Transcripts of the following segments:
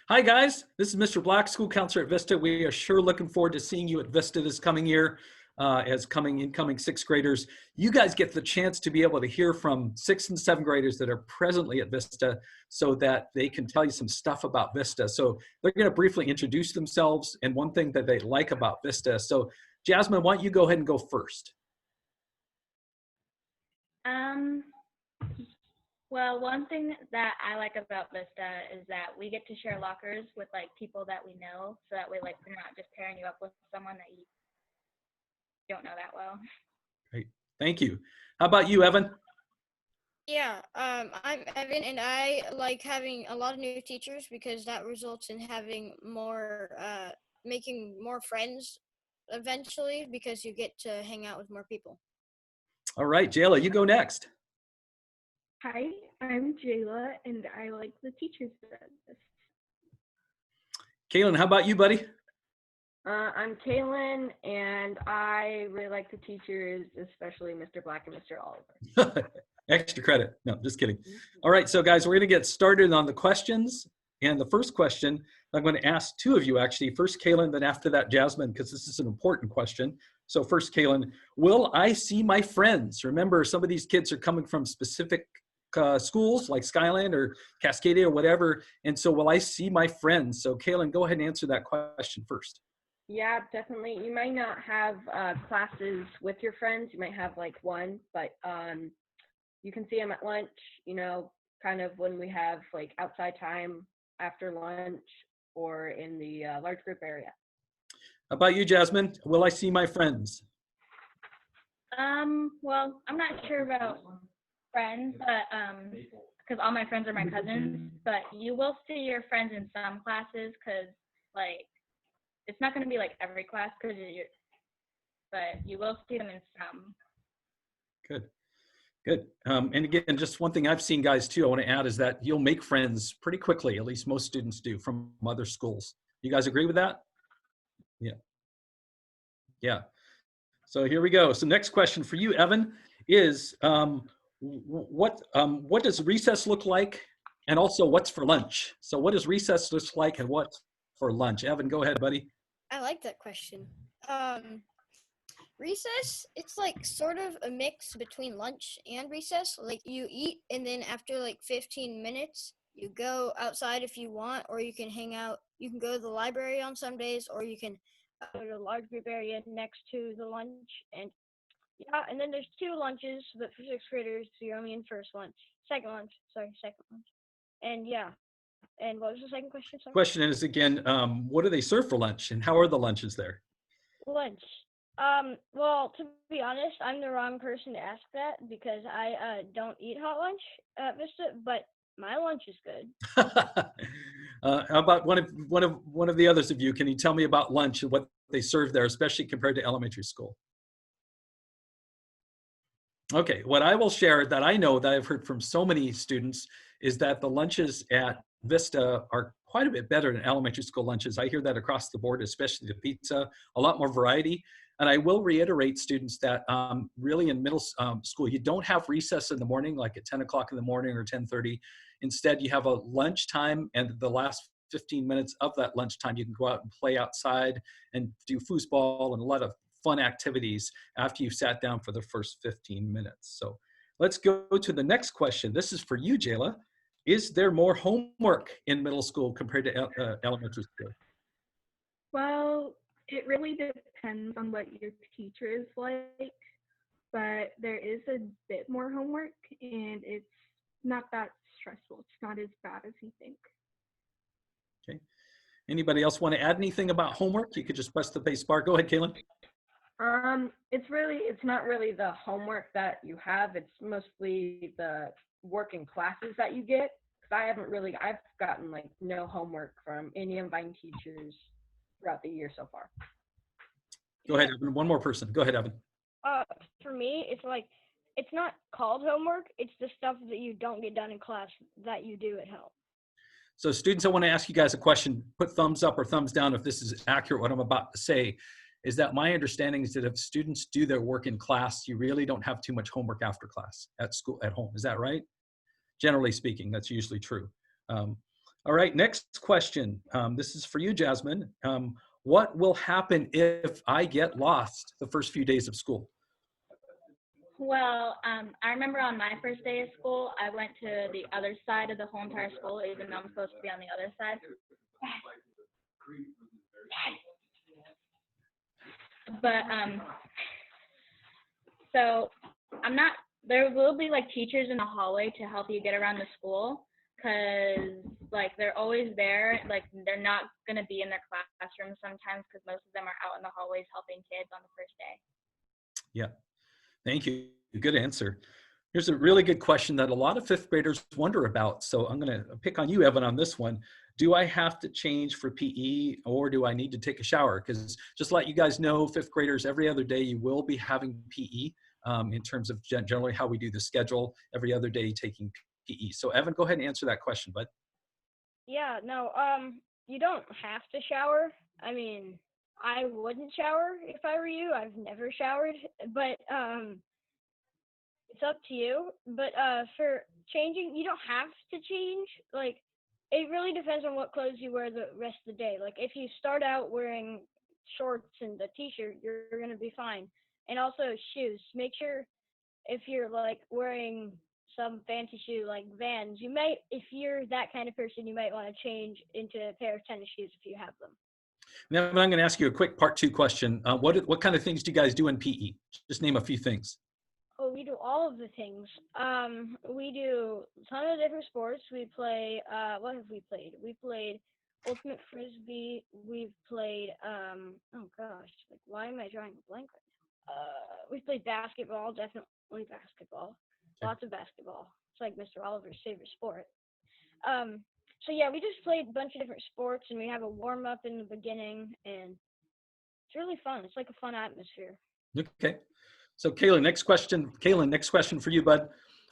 Hi guys, this is Mr. Black, school counselor at Vista. We are sure looking forward to seeing you at Vista this coming year as incoming sixth graders. You guys get the chance to be able to hear from sixth and seventh graders that are presently at Vista so that they can tell you some stuff about Vista. So they're going to briefly introduce themselves and one thing that they like about Vista. So Jasmine, why don't you go ahead and go first? Well, one thing that I like about Vista is that we get to share lockers with like people that we know, so that way like we're not just pairing you up with someone that you don't know that well. Great, thank you. How about you, Evan? Yeah, I'm Evan, and I like having a lot of new teachers because that results in having more, making more friends eventually because you get to hang out with more people. All right, Jayla, you go next. Hi, I'm Jayla, and I like the teachers at this. Kaylin, how about you, buddy? I'm Kaylin, and I really like the teachers, especially Mr. Black and Mr. Oliver. Extra credit. No, just kidding. All right, so guys, we're going to get started on the questions. And the first question, I'm going to ask two of you actually. First, Kaylin, then after that, Jasmine, because this is an important question. So first, Kaylin, will I see my friends? Remember, some of these kids are coming from specific schools like Skyland or Cascadia or whatever. And so will I see my friends? So Kaylin, go ahead and answer that question first. Yeah, definitely. You might not have classes with your friends. You might have like one, but you can see them at lunch, you know, kind of when we have like outside time after lunch or in the large group area. How about you, Jasmine? Will I see my friends? Well, I'm not sure about friends, but because all my friends are my cousins, but you will see your friends in some classes because like it's not going to be like every class because but you will see them in some. Good. Good. And again, just one thing I've seen, guys, too, I want to add is that you'll make friends pretty quickly, at least most students do, from other schools. You guys agree with that? Yeah. Yeah. So here we go. So next question for you, Evan, is what does recess look like? And also, what's for lunch? So what does recess look like and what's for lunch? Evan, go ahead, buddy. I like that question. Recess, it's like sort of a mix between lunch and recess. Like you eat and then after like 15 minutes, you go outside if you want, or you can hang out. You can go to the library on some days, or you can go to the large group area next to the lunch. And yeah, and then there's two lunches, but for sixth graders, so you're only in second lunch. And yeah. And what was the second question? Sorry. Question is again, what do they serve for lunch and how are the lunches there? Lunch. Well, to be honest, I'm the wrong person to ask that because I don't eat hot lunch at Vista, but my lunch is good. How about one of the others of you? Can you tell me about lunch and what they serve there, especially compared to elementary school? Okay, what I will share that I know that I've heard from so many students is that the lunches at Vista are quite a bit better than elementary school lunches. I hear that across the board, especially the pizza, a lot more variety. And I will reiterate, students, that really in middle school, you don't have recess in the morning, like at 10 o'clock in the morning or 10:30. Instead, you have a lunch time, and the last 15 minutes of that lunchtime, you can go out and play outside and do foosball and a lot of fun activities after you've sat down for the first 15 minutes. So let's go to the next question. This is for you, Jayla. Is there more homework in middle school compared to elementary school? Well, it really depends on what your teacher is like, but there is a bit more homework and it's not that stressful. It's not as bad as you think. Okay. Anybody else want to add anything about homework? You could just press the space bar. Go ahead, Kaylin. It's not really the homework that you have. It's mostly the working classes that you get. Because I've gotten like no homework from any of my teachers throughout the year so far. Go ahead, Evan. One more person. Go ahead, Evan. For me, it's not called homework. It's the stuff that you don't get done in class that you do at home. So students, I want to ask you guys a question. Put thumbs up or thumbs down if this is accurate, what I'm about to say. Is that my understanding is that if students do their work in class, you really don't have too much homework after class at school, at home. Is that right? Generally speaking, that's usually true. All right, next question. This is for you, Jasmine. What will happen if I get lost the first few days of school? Well, I remember on my first day of school, I went to the other side of the whole entire school, even though I'm supposed to be on the other side. But so I'm not. There will be like teachers in the hallway to help you get around the school, cause like they're always there. Like they're not gonna be in their classrooms sometimes, cause most of them are out in the hallways helping kids on the first day. Yeah, thank you. Good answer. Here's a really good question that a lot of fifth graders wonder about. So I'm going to pick on you, Evan, on this one. Do I have to change for PE or do I need to take a shower? Because just to let you guys know, fifth graders, every other day you will be having PE in terms of generally how we do the schedule, every other day taking PE. So Evan, go ahead and answer that question, bud. Yeah, no, you don't have to shower. I mean, I wouldn't shower if I were you. I've never showered, but it's up to you. But for changing, you don't have to change. Like, it really depends on what clothes you wear the rest of the day. Like, if you start out wearing shorts and a t-shirt, you're gonna be fine. And also shoes. Make sure if you're like wearing some fancy shoe like Vans, you might, if you're that kind of person, you might want to change into a pair of tennis shoes if you have them. Now I'm going to ask you a quick part two question. What kind of things do you guys do in PE? Just name a few things. Oh, we do all of the things. We do a ton of different sports. We play, what have we played? We played Ultimate Frisbee. We've played, oh gosh, like why am I drawing a blank right now? We played basketball, definitely basketball. Okay. Lots of basketball. It's like Mr. Oliver's favorite sport. Um, so yeah, we just played a bunch of different sports and we have a warm up in the beginning and it's really fun. It's like a fun atmosphere. Okay. So Kaylin, next question. Kaylin, next question for you, bud.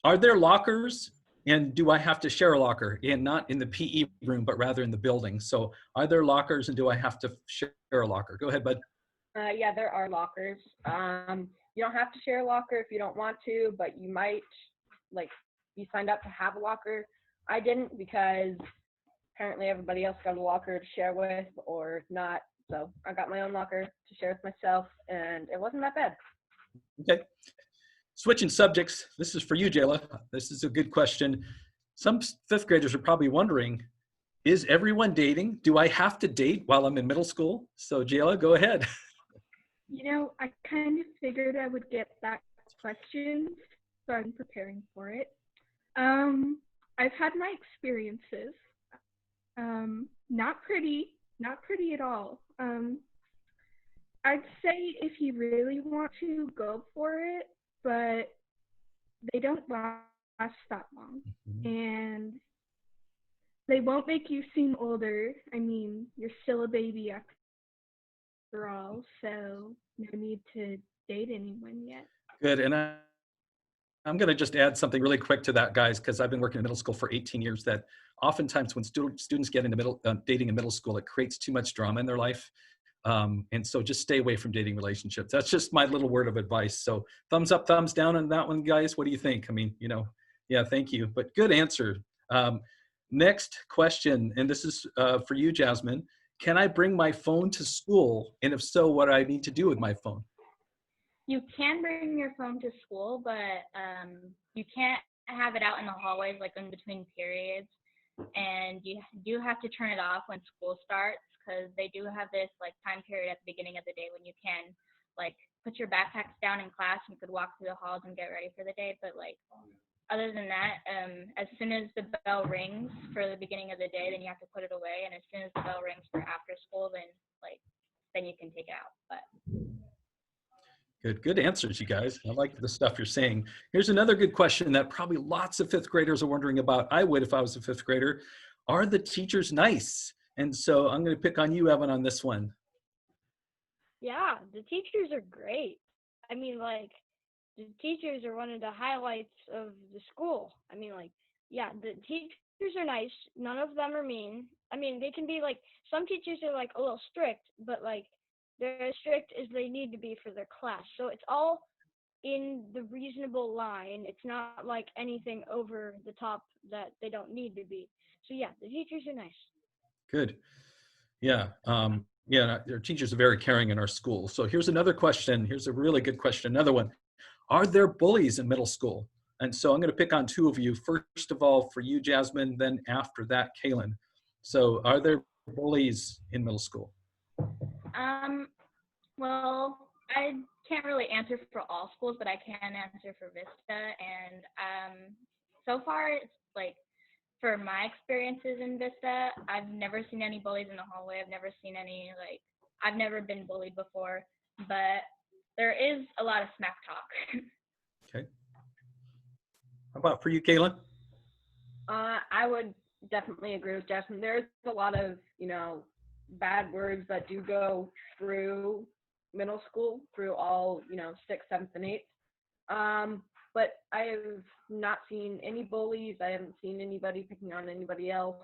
Are there lockers and do I have to share a locker? And not in the PE room, but rather in the building. So are there lockers and do I have to share a locker? Go ahead, bud. Yeah, there are lockers. You don't have to share a locker if you don't want to, but you might like be signed up to have a locker. I didn't because apparently everybody else got a locker to share with or not. So I got my own locker to share with myself and it wasn't that bad. Okay. Switching subjects. This is for you, Jayla. This is a good question. Some fifth graders are probably wondering, is everyone dating? Do I have to date while I'm in middle school? So Jayla, go ahead. You know, I kind of figured I would get that question, so I'm preparing for it. I've had my experiences. Not pretty at all. I'd say if you really want to, go for it, but they don't last that long. And they won't make you seem older. I mean, you're still a baby after all, so no need to date anyone yet. Good. And I'm going to just add something really quick to that, guys, because I've been working in middle school for 18 years. That oftentimes when students get into dating in middle school, it creates too much drama in their life. And so just stay away from dating relationships. That's just my little word of advice. So thumbs up, thumbs down on that one, guys. What do you think? I mean, yeah, thank you. But good answer. Next question, and this is for you, Jasmine. Can I bring my phone to school? And if so, what do I need to do with my phone? You can bring your phone to school, but you can't have it out in the hallways like in between periods. And you do have to turn it off when school starts because they do have this like time period at the beginning of the day when you can like put your backpacks down in class and you could walk through the halls and get ready for the day. But like other than that, as soon as the bell rings for the beginning of the day, then you have to put it away. And as soon as the bell rings for after school, then you can take it out. But Good answers, you guys. I like the stuff you're saying. Here's another good question that probably lots of fifth graders are wondering about. I would if I was a fifth grader. Are the teachers nice? And so I'm going to pick on you, Evan, on this one. Yeah, the teachers are great. I mean, like, the teachers are one of the highlights of the school. I mean, like, yeah, the teachers are nice. None of them are mean. I mean, they can be like, some teachers are like a little strict, but like, they're as strict as they need to be for their class. So it's all in the reasonable line. It's not like anything over the top that they don't need to be. So yeah, the teachers are nice. Good. Yeah. Yeah, our teachers are very caring in our school. So here's another question. Here's a really good question. Another one. Are there bullies in middle school? And so I'm going to pick on two of you. First of all, for you, Jasmine, then after that, Kaylin. So are there bullies in middle school? Well, I can't really answer for all schools, but I can answer for Vista. And so far, it's like for my experiences in Vista, I've never seen any bullies in the hallway. I've never seen any I've never been bullied before, but there is a lot of smack talk. Okay. How about for you, Kaylin? I would definitely agree with Justin. There's a lot of, bad words that do go through middle school, through all, 6th, 7th, and 8th. But I have not seen any bullies. I haven't seen anybody picking on anybody else.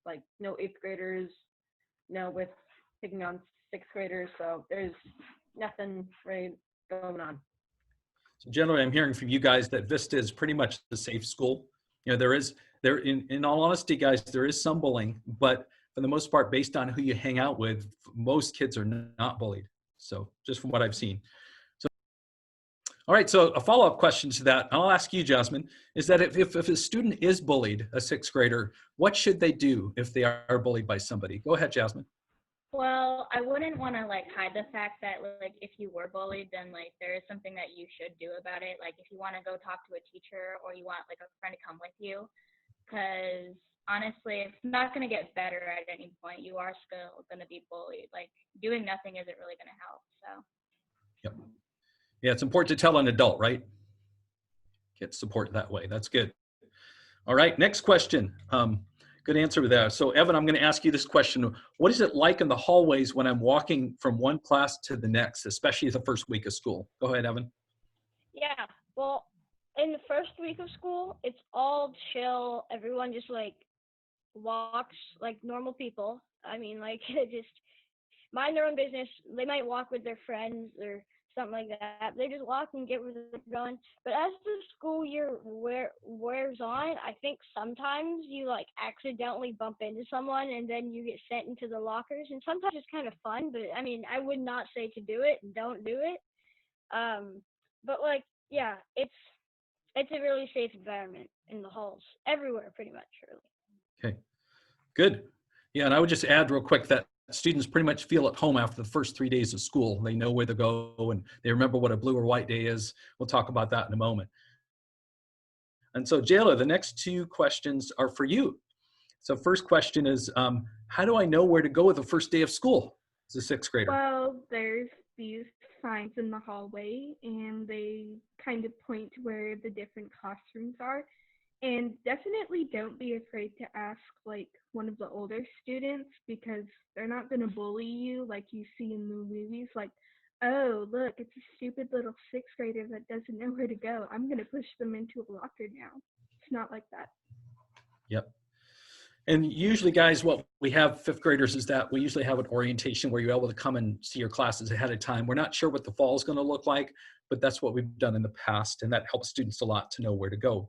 Like no 8th graders, with picking on 6th graders. So there's nothing really going on. So generally, I'm hearing from you guys that Vista is pretty much a safe school. In all honesty, guys, there is some bullying, but for the most part, based on who you hang out with, most kids are not bullied. So just from what I've seen. So, all right. So a follow-up question to that, I'll ask you, Jasmine, is that if a student is bullied, a 6th grader, what should they do if they are bullied by somebody? Go ahead, Jasmine. Well, I wouldn't want to hide the fact that if you were bullied, then there is something that you should do about it. Like if you want to go talk to a teacher or you want a friend to come with you, because honestly, it's not going to get better at any point. You are still going to be bullied. Doing nothing isn't really going to help. So. Yep. Yeah, it's important to tell an adult, right? Get support that way. That's good. All right, next question. Good answer there. So Evan, I'm going to ask you this question. What is it like in the hallways when I'm walking from one class to the next, especially the first week of school? Go ahead, Evan. Yeah, well, in the first week of school, it's all chill. Everyone just walks like normal people. I mean, just mind their own business. They might walk with their friends or something like that. They just walk and get where they're going. But as the school year wears on, I think sometimes you accidentally bump into someone and then you get sent into the lockers. And sometimes it's kind of fun, but I mean, I would not say to do it. Don't do it. But yeah, it's a really safe environment in the halls everywhere, pretty much, really. Okay, good. Yeah, and I would just add real quick that students pretty much feel at home after the first 3 days of school. They know where to go and they remember what a blue or white day is. We'll talk about that in a moment. And so Jayla, the next two questions are for you. So first question is, how do I know where to go the first day of school as a 6th grader? Well, there's these signs in the hallway, and they kind of point to where the different classrooms are. And definitely don't be afraid to ask one of the older students, because they're not going to bully you like you see in the movies. Oh, look, it's a stupid little 6th grader that doesn't know where to go. I'm going to push them into a locker now. It's not like that. Yep. And usually, guys, what we have 5th graders is that we usually have an orientation where you're able to come and see your classes ahead of time. We're not sure what the fall is going to look like, but that's what we've done in the past. And that helps students a lot to know where to go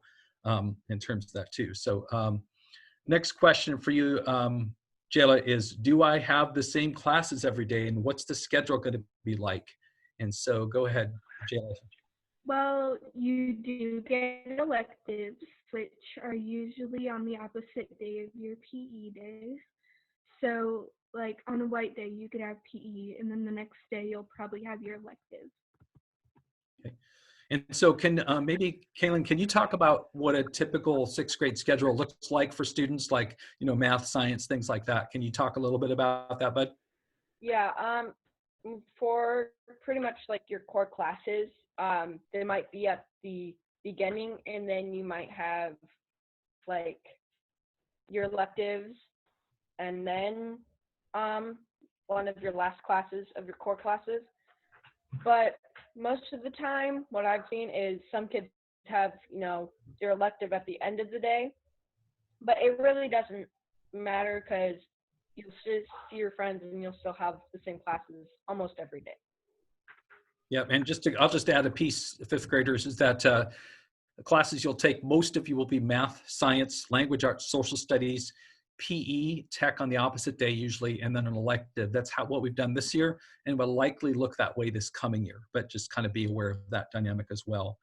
in terms of that too. So next question for you, Jayla, is do I have the same classes every day and what's the schedule going to be like? And so go ahead, Jayla. Well, you do get electives, which are usually on the opposite day of your PE days. So, on a white day, you could have PE, and then the next day, you'll probably have your electives. Okay. And so can maybe, Kaylin, can you talk about what a typical 6th grade schedule looks like for students math, science, things like that? Can you talk a little bit about that, bud? Yeah, for pretty much your core classes, they might be at the beginning, and then you might have your electives, and then one of your last classes of your core classes. But most of the time, what I've seen is some kids have, their elective at the end of the day, but it really doesn't matter because you'll still see your friends and you'll still have the same classes almost every day. Yeah, and I'll just add a piece, fifth graders, is that the classes you'll take, most of you will be math, science, language arts, social studies, PE, tech on the opposite day usually, and then an elective. That's what we've done this year, and will likely look that way this coming year, but just kind of be aware of that dynamic as well.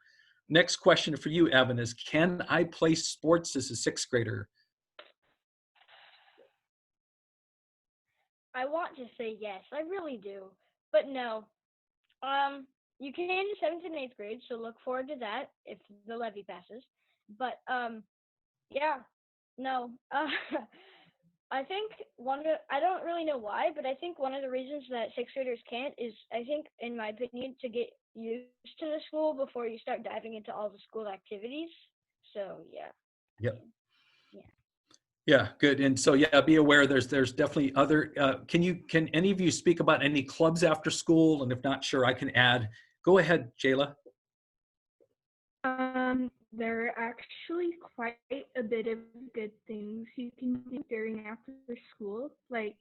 Next question for you, Evan, is can I play sports as a sixth grader? I want to say yes, I really do, but no. You can in seventh and eighth grade, so look forward to that if the levy passes. But yeah, no. I think I don't really know why, but I think one of the reasons that sixth graders can't is, I think, in my opinion, to get used to the school before you start diving into all the school activities. So yeah. Yep. Yeah. Yeah, good. And so, yeah, be aware there's definitely other, can any of you speak about any clubs after school? And if not, sure, I can add. Go ahead, Jayla. There are actually quite a bit of good things you can do during after school. Like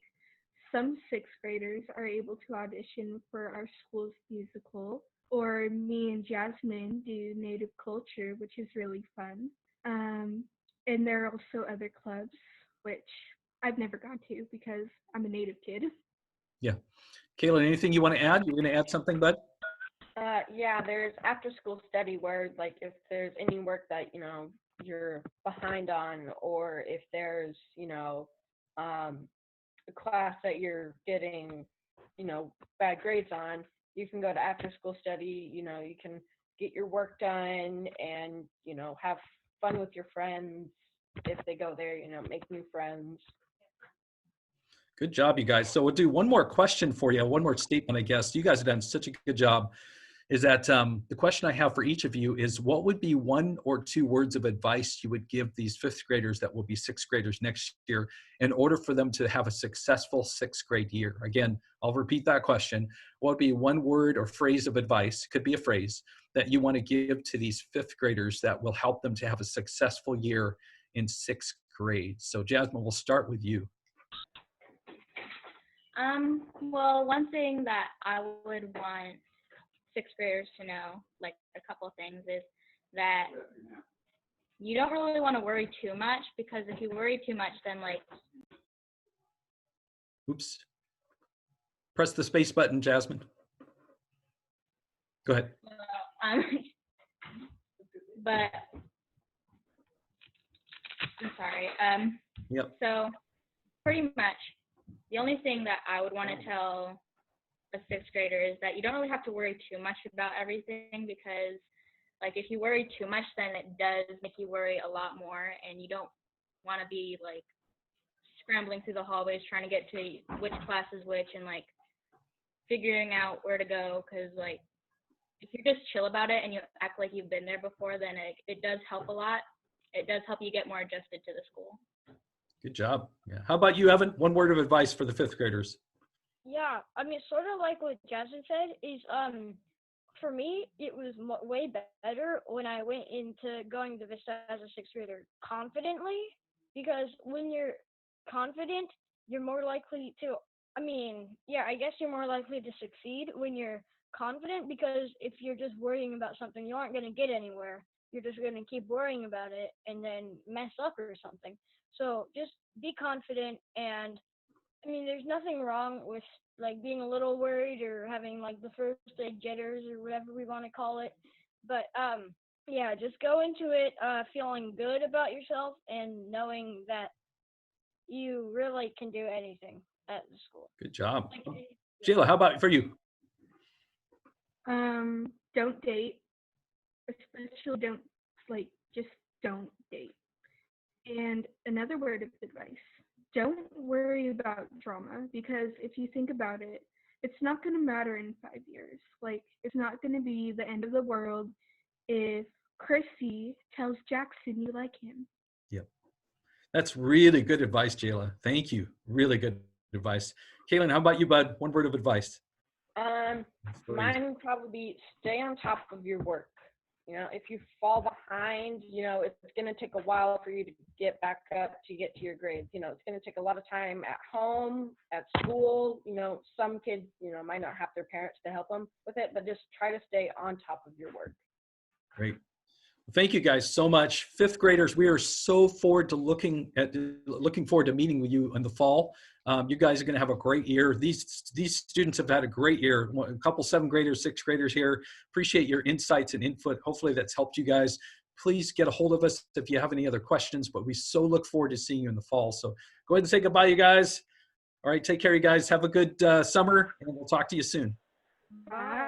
some sixth graders are able to audition for our school's musical, or me and Jasmine do native culture, which is really fun. And there are also other clubs, which I've never gone to because I'm a native kid. Yeah. Kaylin, anything you want to add? You're going to add something, bud? Yeah, there's after school study where, like, if there's any work that, you're behind on, or if there's, a class that you're getting, bad grades on, you can go to after school study, you can get your work done and, have fun with your friends if they go there, make new friends. Good job, you guys. So we'll do one more question for you, one more statement, I guess. You guys have done such a good job. Is that the question I have for each of you is, what would be one or two words of advice you would give these fifth graders that will be sixth graders next year in order for them to have a successful sixth grade year? Again, I'll repeat that question. What would be one word or phrase of advice, could be a phrase, that you want to give to these fifth graders that will help them to have a successful year in sixth grade? So Jasmine, we'll start with you. Well, one thing that I would want sixth graders to know, like a couple of things, is that you don't really want to worry too much, because if you worry too much, then Oops. Press the space button, Jasmine. Go ahead. but I'm sorry. Yep. So pretty much the only thing that I would want to tell a sixth grader is that you don't really have to worry too much about everything, because like if you worry too much, then it does make you worry a lot more, and you don't want to be like scrambling through the hallways trying to get to which class is which and like figuring out where to go, because like if you're just chill about it and you act like you've been there before, then it does help a lot. It does help you get more adjusted to the school. Good job. Yeah. How about you, Evan? One word of advice for the fifth graders. Yeah, I mean, sort of like what Jasmine said is, for me, it was way better when I went into going to Vista as a sixth grader confidently, because when you're confident, you're more likely to, I mean, yeah, I guess you're more likely to succeed when you're confident, because if you're just worrying about something, you aren't going to get anywhere. You're just going to keep worrying about it and then mess up or something. So just be confident, and I mean, there's nothing wrong with like being a little worried or having like the first day jitters or whatever we want to call it. But yeah, just go into it feeling good about yourself and knowing that you really can do anything at the school. Good job. Sheila, how about for you? Don't date, especially just don't date. And another word of advice, don't worry about drama, because if you think about it, it's not going to matter in 5 years. Like, it's not going to be the end of the world if Chrissy tells Jackson you like him. Yep. That's really good advice, Jayla. Thank you. Really good advice. Kaylin, how about you, bud? One word of advice. Mine would probably be stay on top of your work. You know, if you fall behind, you know, it's going to take a while for you to get back up to get to your grades. You know, it's going to take a lot of time at home, at school. You know, some kids, you know, might not have their parents to help them with it, but just try to stay on top of your work. Great. Thank you guys so much. Fifth graders, we are so forward to looking forward to meeting with you in the fall. You guys are going to have a great year. These students have had a great year. A couple seventh graders, sixth graders here. Appreciate your insights and input. Hopefully that's helped you guys. Please get a hold of us if you have any other questions, but we so look forward to seeing you in the fall. So go ahead and say goodbye, you guys. All right, take care, you guys. Have a good summer, and we'll talk to you soon. Bye.